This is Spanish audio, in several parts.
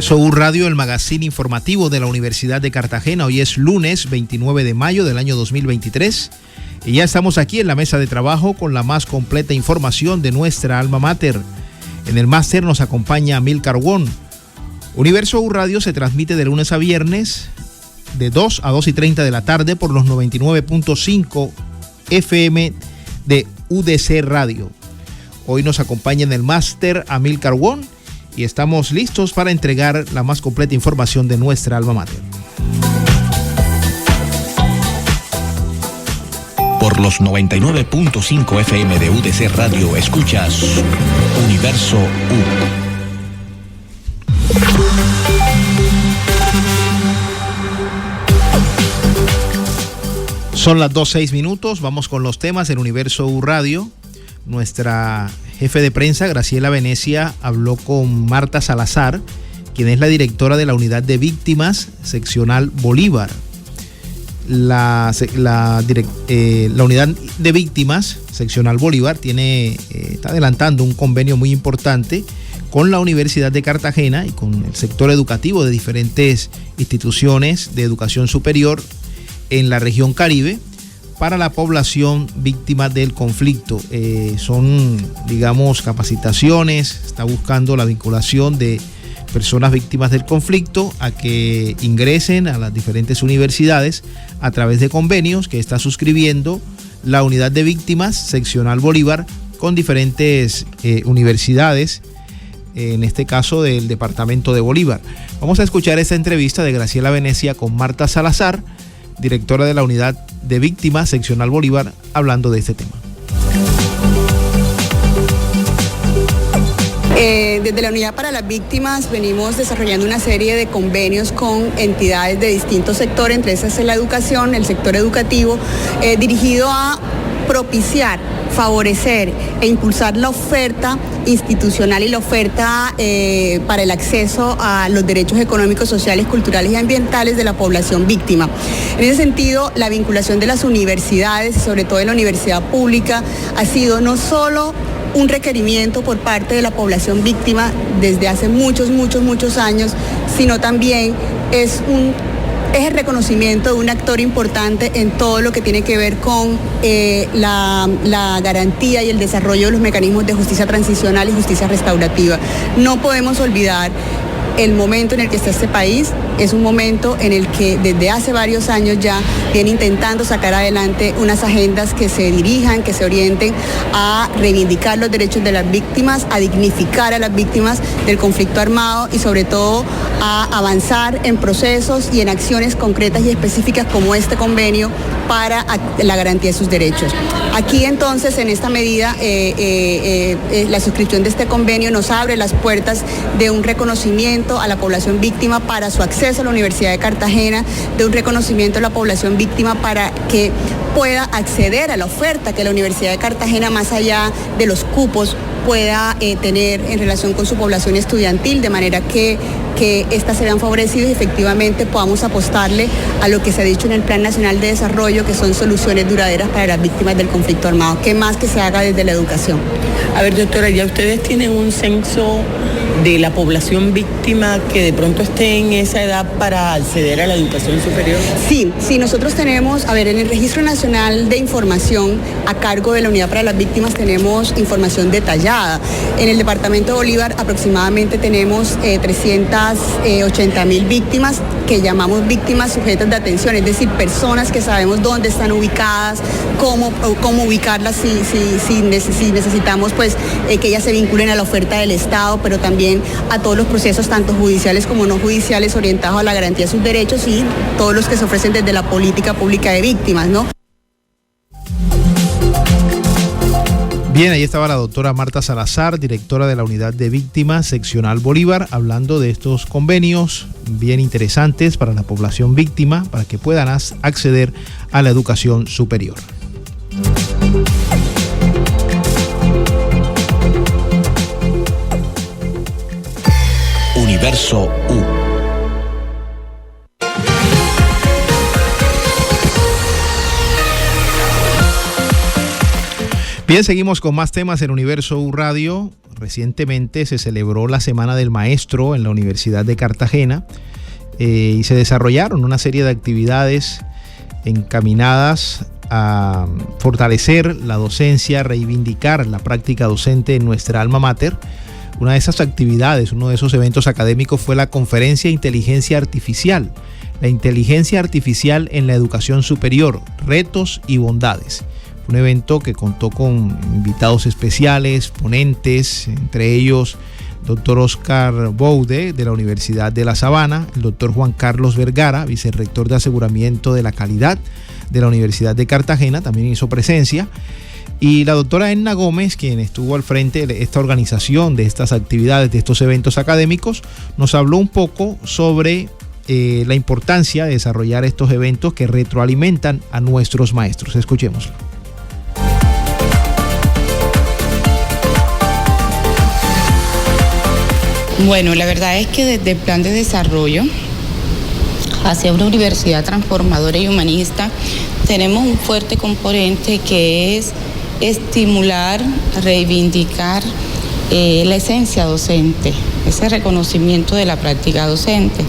Universo U Radio, el magazine informativo de la Universidad de Cartagena. Hoy es lunes 29 de mayo del año 2023 y ya estamos aquí en la mesa de trabajo con la más completa información de nuestra alma mater. En el máster nos acompaña Amílcar Wong. Universo U Radio se transmite de lunes a viernes de 2 a 2 y 30 de la tarde por los 99.5 FM de UDC Radio. Hoy nos acompaña en el máster Amílcar Wong y estamos listos para entregar la más completa información de nuestra alma mater. Por los 99.5 FM de UDC Radio escuchas Universo U. Son las 2:06. Vamos con los temas del Universo U Radio. Nuestra jefe de prensa, Graciela Venecia, habló con Marta Salazar, quien es la directora de la Unidad de Víctimas Seccional Bolívar. La Unidad de Víctimas Seccional Bolívar está adelantando un convenio muy importante con la Universidad de Cartagena y con el sector educativo de diferentes instituciones de educación superior en la región Caribe para la población víctima del conflicto. Son, digamos, capacitaciones, está buscando la vinculación de personas víctimas del conflicto a que ingresen a las diferentes universidades a través de convenios que está suscribiendo la Unidad de Víctimas Seccional Bolívar con diferentes universidades, en este caso del departamento de Bolívar. Vamos a escuchar esta entrevista de Graciela Venecia con Marta Salazar, directora de la Unidad de Víctimas Seccional Bolívar, hablando de este tema. Desde la Unidad para las Víctimas venimos desarrollando una serie de convenios con entidades de distintos sectores, entre esas es la educación, el sector educativo, dirigido a propiciar, favorecer e impulsar la oferta institucional y la oferta para el acceso a los derechos económicos, sociales, culturales y ambientales de la población víctima. En ese sentido, la vinculación de las universidades, sobre todo de la universidad pública, ha sido no solo un requerimiento por parte de la población víctima desde hace muchos años, sino también es el reconocimiento de un actor importante en todo lo que tiene que ver con la garantía y el desarrollo de los mecanismos de justicia transicional y justicia restaurativa. No podemos olvidar el momento en el que está este país. Es un momento en el que desde hace varios años ya viene intentando sacar adelante unas agendas que se dirijan, que se orienten a reivindicar los derechos de las víctimas, a dignificar a las víctimas del conflicto armado y sobre todo a avanzar en procesos y en acciones concretas y específicas como este convenio para la garantía de sus derechos. Aquí entonces, en esta medida, la suscripción de este convenio nos abre las puertas de un reconocimiento a la población víctima para su acceso a la Universidad de Cartagena, de un reconocimiento a la población víctima para que pueda acceder a la oferta que la Universidad de Cartagena, más allá de los cupos, pueda tener en relación con su población estudiantil, de manera que éstas se vean favorecidas y efectivamente podamos apostarle a lo que se ha dicho en el Plan Nacional de Desarrollo, que son soluciones duraderas para las víctimas del conflicto armado. ¿Qué más que se haga desde la educación? A ver, doctora, ¿ya ustedes tienen un censo de la población víctima que de pronto esté en esa edad para acceder a la educación superior? Sí, nosotros tenemos, en el Registro Nacional de Información a cargo de la Unidad para las Víctimas tenemos información detallada. En el departamento de Bolívar aproximadamente tenemos 380.000 víctimas que llamamos víctimas sujetas de atención, es decir, personas que sabemos dónde están ubicadas, cómo ubicarlas si necesitamos que ellas se vinculen a la oferta del Estado, pero también a todos los procesos, tanto judiciales como no judiciales, orientados a la garantía de sus derechos y todos los que se ofrecen desde la política pública de víctimas, ¿no? Bien, ahí estaba la doctora Marta Salazar, directora de la Unidad de Víctimas Seccional Bolívar, hablando de estos convenios bien interesantes para la población víctima, para que puedan acceder a la educación superior. Universo U. Bien, seguimos con más temas en Universo U Radio. Recientemente se celebró la Semana del Maestro en la Universidad de Cartagena y se desarrollaron una serie de actividades encaminadas a fortalecer la docencia, reivindicar la práctica docente en nuestra alma mater. Una de esas actividades, uno de esos eventos académicos fue la conferencia Inteligencia Artificial. La inteligencia artificial en la educación superior, retos y bondades. Un evento que contó con invitados especiales, ponentes, entre ellos doctor Oscar Boude de la Universidad de La Sabana, el doctor Juan Carlos Vergara, vicerrector de aseguramiento de la calidad de la Universidad de Cartagena, también hizo presencia, y la doctora Edna Gómez, quien estuvo al frente de esta organización, de estas actividades, de estos eventos académicos, nos habló un poco sobre la importancia de desarrollar estos eventos que retroalimentan a nuestros maestros. Escuchémoslo. Bueno, la verdad es que desde el plan de desarrollo hacia una universidad transformadora y humanista tenemos un fuerte componente que es estimular, reivindicar la esencia docente, ese reconocimiento de la práctica docente.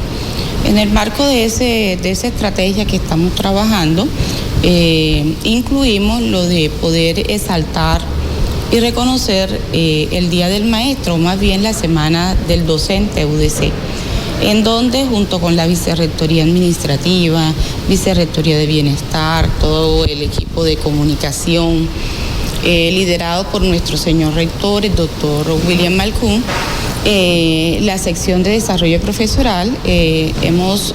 En el marco de esa estrategia que estamos trabajando, incluimos lo de poder exaltar y reconocer el Día del Maestro, o más bien la Semana del Docente UDC, en donde junto con la Vicerrectoría Administrativa, Vicerrectoría de Bienestar, todo el equipo de comunicación, liderado por nuestro señor rector, el doctor William Malcún, la sección de desarrollo profesoral, hemos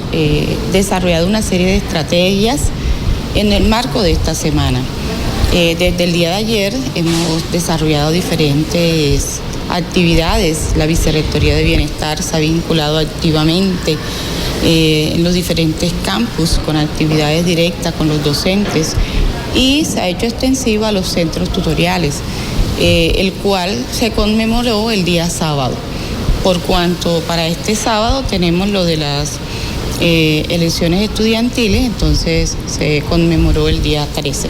desarrollado una serie de estrategias en el marco de esta semana. Desde el día de ayer hemos desarrollado diferentes actividades. La Vicerrectoría de Bienestar se ha vinculado activamente en los diferentes campus con actividades directas con los docentes y se ha hecho extensiva a los centros tutoriales, el cual se conmemoró el día sábado. Por cuanto para este sábado tenemos lo de las elecciones estudiantiles, entonces se conmemoró el día 13.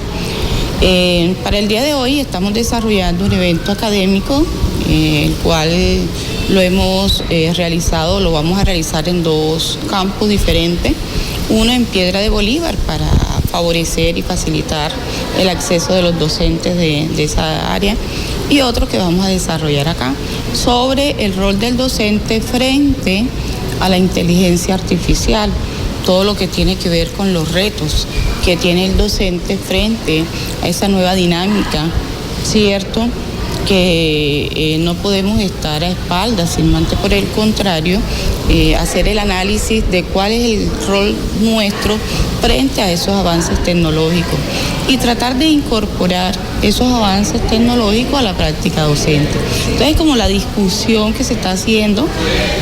Para el día de hoy estamos desarrollando un evento académico, el cual lo hemos realizado, lo vamos a realizar en dos campus diferentes, uno en Piedra de Bolívar para favorecer y facilitar el acceso de los docentes de esa área y otro que vamos a desarrollar acá sobre el rol del docente frente a la inteligencia artificial, todo lo que tiene que ver con los retos que tiene el docente frente a esa nueva dinámica, ¿cierto? Que no podemos estar a espaldas, sino antes por el contrario, hacer el análisis de cuál es el rol nuestro frente a esos avances tecnológicos y tratar de incorporar esos avances tecnológicos a la práctica docente. Entonces, como la discusión que se está haciendo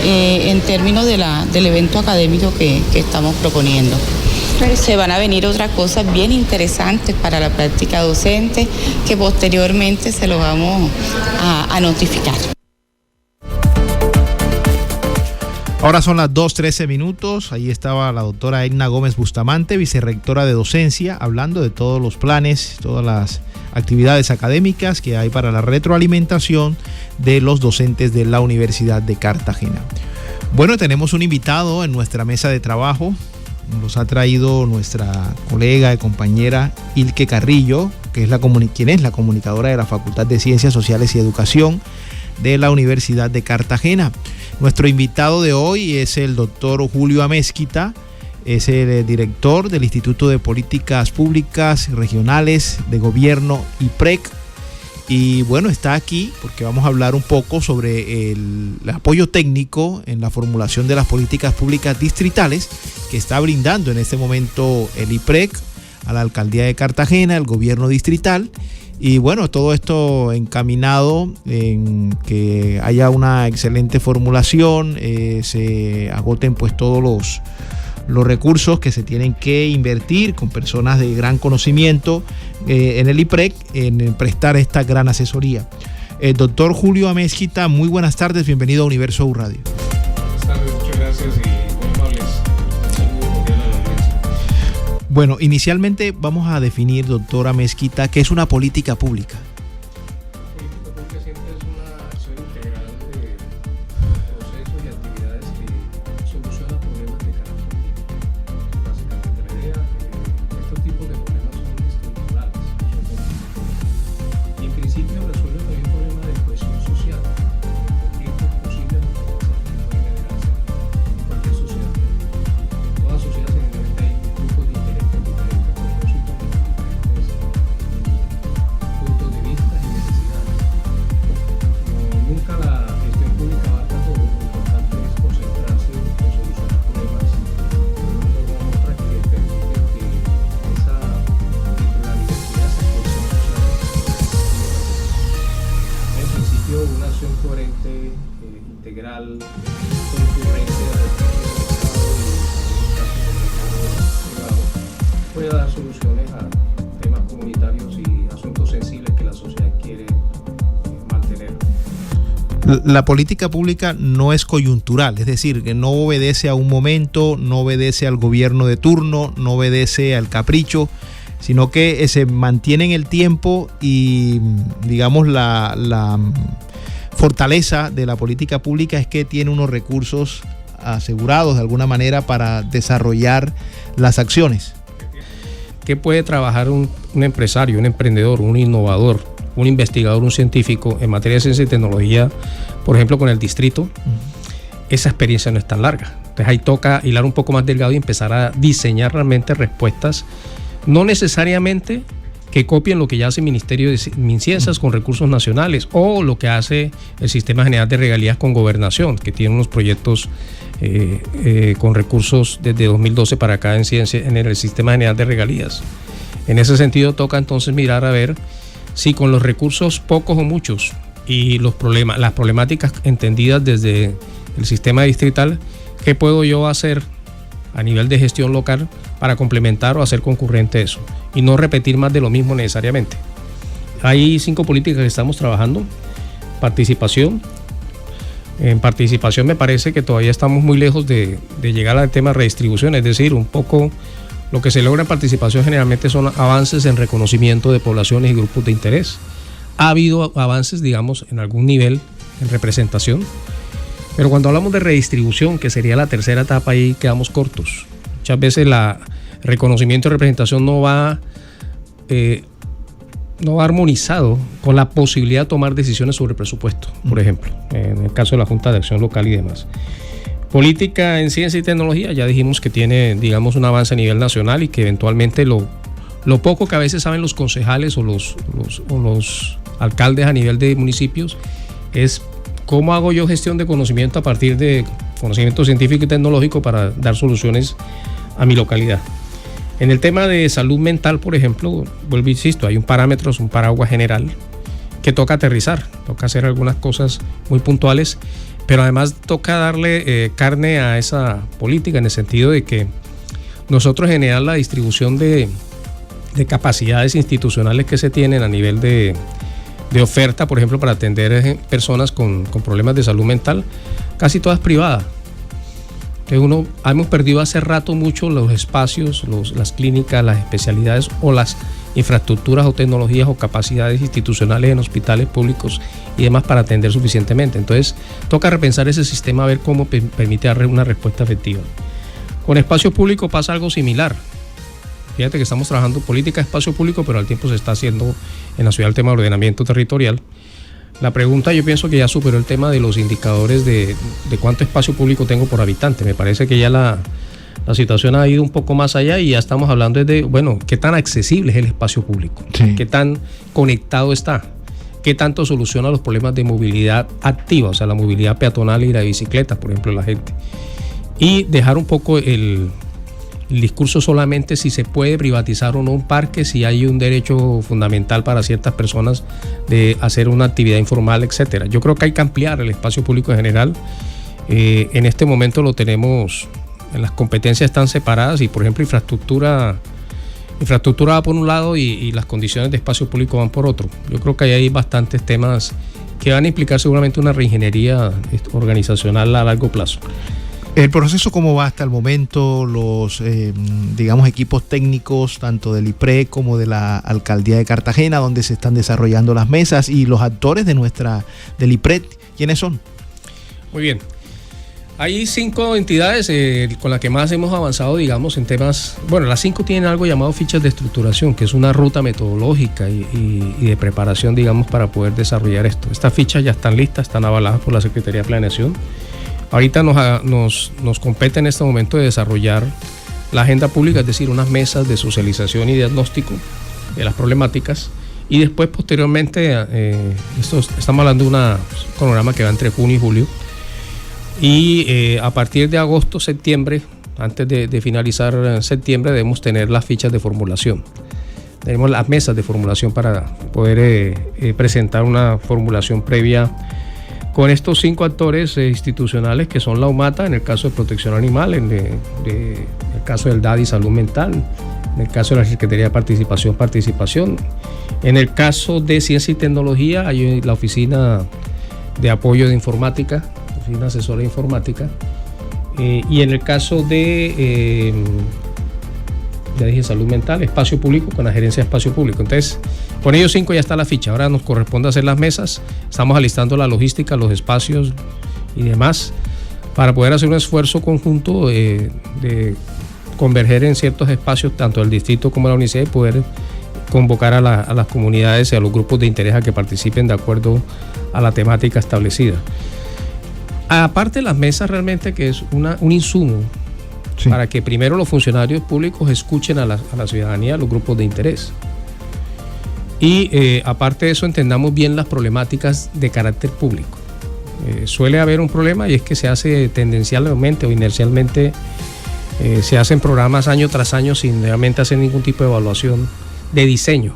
en términos del evento académico que estamos proponiendo. Se van a venir otras cosas bien interesantes para la práctica docente que posteriormente se lo vamos a notificar. Ahora son las 2:13 minutos. Ahí estaba la doctora Edna Gómez Bustamante, vicerrectora de docencia, hablando de todos los planes, todas las actividades académicas que hay para la retroalimentación de los docentes de la Universidad de Cartagena. Bueno, tenemos un invitado en nuestra mesa de trabajo. Nos ha traído nuestra colega y compañera Ilke Carrillo, que es quien es la comunicadora de la Facultad de Ciencias Sociales y Educación de la Universidad de Cartagena. Nuestro invitado de hoy es el doctor Julio Amezquita, es el director del Instituto de Políticas Públicas Regionales de Gobierno, IPREC. Y bueno, está aquí porque vamos a hablar un poco sobre el apoyo técnico en la formulación de las políticas públicas distritales que está brindando en este momento el IPREC a la Alcaldía de Cartagena, el gobierno distrital. Y bueno, todo esto encaminado en que haya una excelente formulación, se agoten pues todos los recursos que se tienen que invertir con personas de gran conocimiento en el IPREC, en prestar esta gran asesoría. Doctor Julio Amezquita, muy buenas tardes, bienvenido a Universo U Radio. Buenas tardes, muchas gracias y muy amables. Bueno, inicialmente vamos a definir, doctor Amezquita, qué es una política pública. integral, concurrencia del privado, puede dar soluciones a temas comunitarios y asuntos sensibles que la sociedad quiere mantener. La política pública no es coyuntural, es decir, que no obedece a un momento, no obedece al gobierno de turno, no obedece al capricho, sino que se mantiene en el tiempo y, digamos, la fortaleza de la política pública es que tiene unos recursos asegurados de alguna manera para desarrollar las acciones. ¿Qué puede trabajar un empresario, un emprendedor, un innovador, un investigador, un científico en materia de ciencia y tecnología, por ejemplo, con el distrito? Esa experiencia no es tan larga. Entonces ahí toca hilar un poco más delgado y empezar a diseñar realmente respuestas, no necesariamente que copien lo que ya hace el Ministerio de MinCiencias con recursos nacionales o lo que hace el Sistema General de Regalías con Gobernación, que tiene unos proyectos con recursos desde 2012 para acá en el Sistema General de Regalías. En ese sentido toca entonces mirar a ver si con los recursos pocos o muchos y las problemáticas entendidas desde el sistema distrital, ¿qué puedo yo hacer a nivel de gestión local para complementar o hacer concurrente eso? Y no repetir más de lo mismo necesariamente. Hay 5 políticas que estamos trabajando. Participación. En participación me parece que todavía estamos muy lejos de llegar al tema de redistribución, es decir, un poco lo que se logra en participación generalmente son avances en reconocimiento de poblaciones y grupos de interés. Ha habido avances, digamos, en algún nivel en representación, pero cuando hablamos de redistribución, que sería la tercera etapa, ahí quedamos cortos. Muchas veces el reconocimiento y representación no va armonizado con la posibilidad de tomar decisiones sobre presupuesto, por ejemplo, en el caso de la Junta de Acción Local y demás. Política en ciencia y tecnología, ya dijimos que tiene, digamos, un avance a nivel nacional y que eventualmente lo poco que a veces saben los concejales o los alcaldes a nivel de municipios es cómo hago yo gestión de conocimiento a partir de conocimiento científico y tecnológico para dar soluciones a mi localidad. En el tema de salud mental, por ejemplo, vuelvo e insisto, hay un paraguas general que toca aterrizar, toca hacer algunas cosas muy puntuales, pero además toca darle carne a esa política en el sentido de que nosotros generar la distribución de capacidades institucionales que se tienen a nivel de oferta, por ejemplo, para atender personas con problemas de salud mental, casi todas privadas. Entonces hemos perdido hace rato mucho los espacios, las clínicas, las especialidades o las infraestructuras o tecnologías o capacidades institucionales en hospitales públicos y demás para atender suficientemente. Entonces toca repensar ese sistema a ver cómo permite dar una respuesta efectiva. Con espacio público pasa algo similar. Fíjate que estamos trabajando política de espacio público, pero al tiempo se está haciendo en la ciudad el tema de ordenamiento territorial. La pregunta, yo pienso que ya superó el tema de los indicadores de cuánto espacio público tengo por habitante. Me parece que ya la situación ha ido un poco más allá y ya estamos hablando de, bueno, qué tan accesible es el espacio público, sí, qué tan conectado está, qué tanto soluciona los problemas de movilidad activa, o sea, la movilidad peatonal y la bicicleta, por ejemplo, la gente. Y dejar un poco el discurso solamente si se puede privatizar o no un parque, si hay un derecho fundamental para ciertas personas de hacer una actividad informal, etcétera. Yo creo que hay que ampliar el espacio público en general. En este momento lo tenemos, las competencias están separadas y, por ejemplo, infraestructura va por un lado y las condiciones de espacio público van por otro. Yo creo que ahí hay bastantes temas que van a implicar seguramente una reingeniería organizacional a largo plazo. ¿El proceso cómo va hasta el momento? Los, digamos, equipos técnicos, tanto del IPRED como de la Alcaldía de Cartagena, donde se están desarrollando las mesas, y los actores del IPRED, ¿quiénes son? Muy bien. Hay 5 entidades con las que más hemos avanzado, digamos, en temas. Bueno, las 5 tienen algo llamado fichas de estructuración, que es una ruta metodológica y de preparación, digamos, para poder desarrollar esto. Estas fichas ya están listas, están avaladas por la Secretaría de Planeación. Ahorita nos compete en este momento de desarrollar la agenda pública, es decir, unas mesas de socialización y diagnóstico de las problemáticas, y después posteriormente, estamos hablando de un cronograma que va entre junio y julio, y a partir de agosto, septiembre, antes de finalizar septiembre, debemos tener las fichas de formulación. Tenemos las mesas de formulación para poder presentar una formulación previa con estos 5 actores institucionales que son la UMATA, en el caso de protección animal, en el caso del DADI, salud mental, en el caso de la Secretaría de Participación. En el caso de ciencia y tecnología hay la Oficina de Apoyo de Informática, Oficina Asesora de Informática, y en el caso de, ya dije, salud mental, espacio público, con la Gerencia de Espacio Público. Entonces, con ellos 5 ya está la ficha. Ahora nos corresponde hacer las mesas. Estamos alistando la logística, los espacios y demás para poder hacer un esfuerzo conjunto de converger en ciertos espacios, tanto del distrito como de la universidad, y poder convocar a las comunidades y a los grupos de interés a que participen de acuerdo a la temática establecida. Aparte de las mesas, realmente que es un insumo, sí, para que primero los funcionarios públicos escuchen a la ciudadanía, a los grupos de interés. Y aparte de eso, entendamos bien las problemáticas de carácter público. Suele haber un problema, y es que se hace tendencialmente o inercialmente, se hacen programas año tras año sin realmente hacer ningún tipo de evaluación de diseño.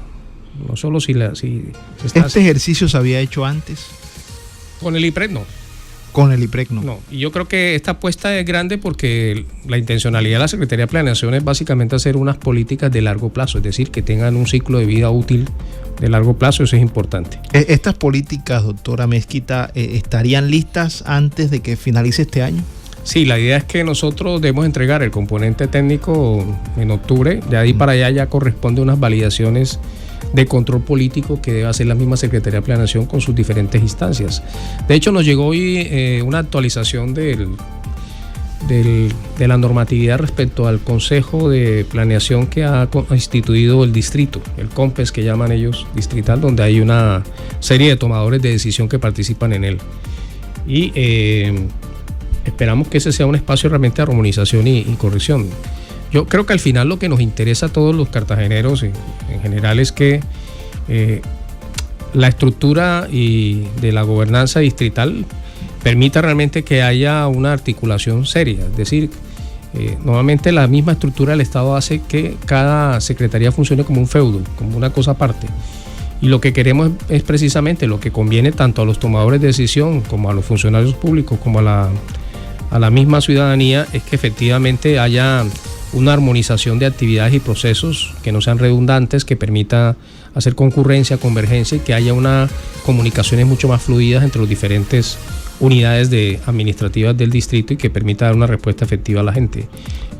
No solo si se está ¿Este ejercicio se había hecho antes? Con el IPREC no. Con el IPREC no. No, y yo creo que esta apuesta es grande porque la intencionalidad de la Secretaría de Planeación es básicamente hacer unas políticas de largo plazo, es decir, que tengan un ciclo de vida útil de largo plazo. Eso es importante. ¿Estas políticas, doctora Mezquita, estarían listas antes de que finalice este año? Sí, la idea es que nosotros debemos entregar el componente técnico en octubre. De ahí para allá ya corresponde unas validaciones de control político que debe hacer la misma Secretaría de Planeación con sus diferentes instancias. De hecho, nos llegó hoy una actualización de la normatividad respecto al Consejo de Planeación que ha instituido el distrito, el COMPES que llaman ellos distrital, donde hay una serie de tomadores de decisión que participan en él. Y esperamos que ese sea un espacio realmente de armonización y corrección. Yo creo que al final lo que nos interesa a todos los cartageneros en general es que la estructura de la gobernanza distrital permita realmente que haya una articulación seria. Es decir, normalmente la misma estructura del Estado hace que cada secretaría funcione como un feudo, como una cosa aparte. Y lo que queremos es precisamente lo que conviene tanto a los tomadores de decisión como a los funcionarios públicos como a la misma ciudadanía, es que efectivamente haya una armonización de actividades y procesos que no sean redundantes, que permita hacer concurrencia, convergencia, y que haya unas comunicaciones mucho más fluidas entre las diferentes unidades administrativas del distrito, y que permita dar una respuesta efectiva a la gente.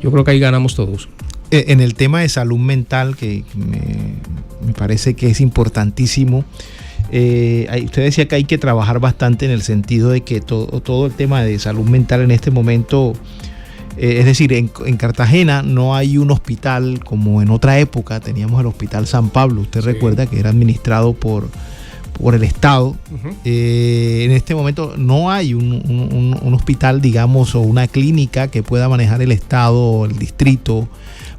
Yo creo que ahí ganamos todos. En el tema de salud mental, que me parece que es importantísimo, usted decía que hay que trabajar bastante en el sentido de que todo el tema de salud mental en este momento, es decir, en Cartagena no hay un hospital como en otra época. Teníamos el Hospital San Pablo, usted sí recuerda, que era administrado por el Estado. Uh-huh. En este momento no hay un hospital, digamos, o una clínica que pueda manejar el Estado o el distrito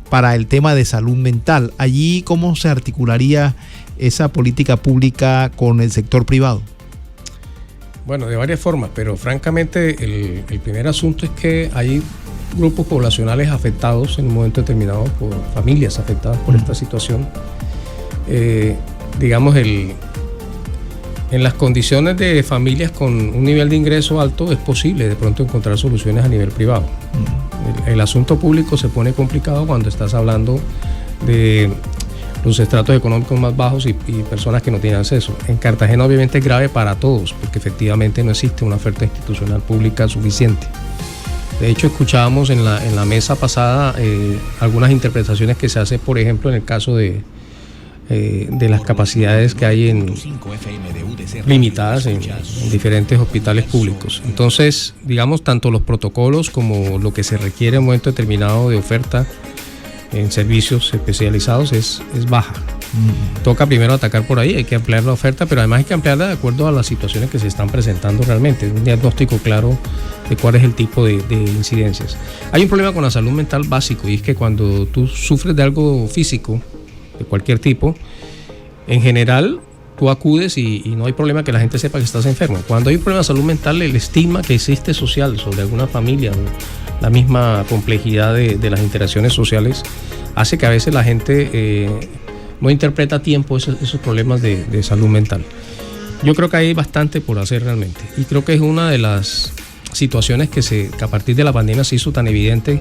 para el tema de salud mental. Allí, ¿cómo se articularía esa política pública con el sector privado? Bueno, de varias formas, pero francamente el primer asunto es que hay grupos poblacionales afectados en un momento determinado, por familias afectadas por esta situación. Digamos, en las condiciones de familias con un nivel de ingreso alto es posible de pronto encontrar soluciones a nivel privado. El asunto público se pone complicado cuando estás hablando de los estratos económicos más bajos y personas que no tienen acceso. En Cartagena obviamente es grave para todos, porque efectivamente no existe una oferta institucional pública suficiente. De hecho, escuchábamos en la mesa pasada algunas interpretaciones que se hacen, por ejemplo, en el caso de las capacidades que hay limitadas en diferentes hospitales públicos. Entonces, digamos, tanto los protocolos como lo que se requiere en un momento determinado de oferta en servicios especializados es baja. Toca primero atacar por ahí, hay que ampliar la oferta, pero además hay que ampliarla de acuerdo a las situaciones que se están presentando realmente, un diagnóstico claro de cuál es el tipo de incidencias. Hay un problema con la salud mental básico, y es que cuando tú sufres de algo físico, de cualquier tipo, en general tú acudes y no hay problema que la gente sepa que estás enfermo. Cuando hay un problema de salud mental, el estigma que existe social sobre alguna familia, la misma complejidad de las interacciones sociales, hace que a veces la gente no interpreta a tiempo esos problemas de salud mental. Yo creo que hay bastante por hacer realmente, y creo que es una de las situaciones que a partir de la pandemia se hizo tan evidente,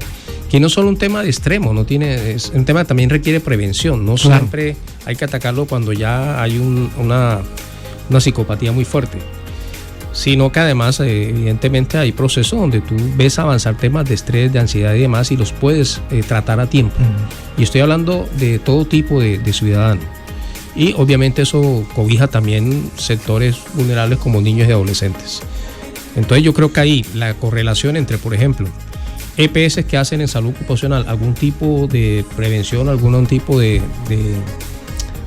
que no es solo un tema de extremo, es un tema que también requiere prevención. No siempre hay que atacarlo cuando ya hay una psicopatía muy fuerte, sino que además evidentemente hay procesos donde tú ves avanzar temas de estrés, de ansiedad y demás, y los puedes tratar a tiempo. Y estoy hablando de todo tipo de ciudadanos. Y obviamente eso cobija también sectores vulnerables como niños y adolescentes. Entonces yo creo que ahí la correlación entre, por ejemplo, EPS que hacen en salud ocupacional, algún tipo de prevención, algún tipo de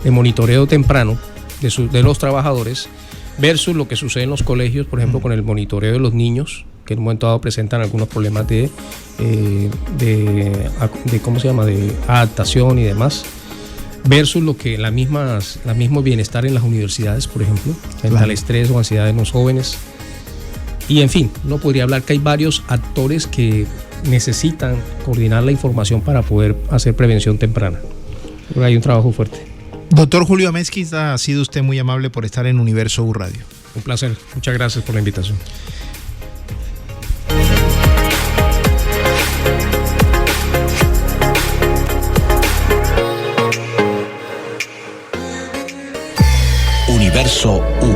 monitoreo temprano de los trabajadores, versus lo que sucede en los colegios, por ejemplo, con el monitoreo de los niños, que en un momento dado presentan algunos problemas de adaptación y demás, versus lo que la mismo bienestar en las universidades, por ejemplo, frente al estrés o ansiedad en los jóvenes. Y en fin, no podría hablar que hay varios actores que necesitan coordinar la información para poder hacer prevención temprana. Pero hay un trabajo fuerte. Doctor Julio Amezquita, ha sido usted muy amable por estar en Universo U Radio. Un placer, muchas gracias por la invitación. Universo U.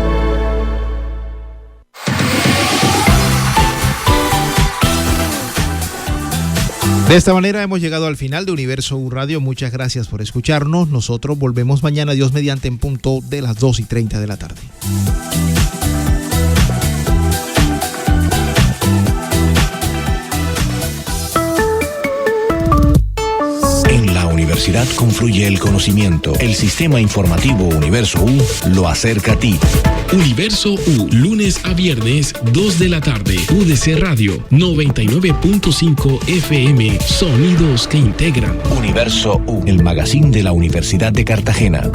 De esta manera hemos llegado al final de Universo U Radio. Muchas gracias por escucharnos. Nosotros volvemos mañana, Dios mediante, en punto de las 2:30 de la tarde. En la universidad confluye el conocimiento. El sistema informativo Universo U lo acerca a ti. Universo U, lunes a viernes, 2 de la tarde. UDC Radio, 99.5 FM. Sonidos que integran. Universo U, el magazine de la Universidad de Cartagena.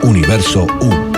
Universo U.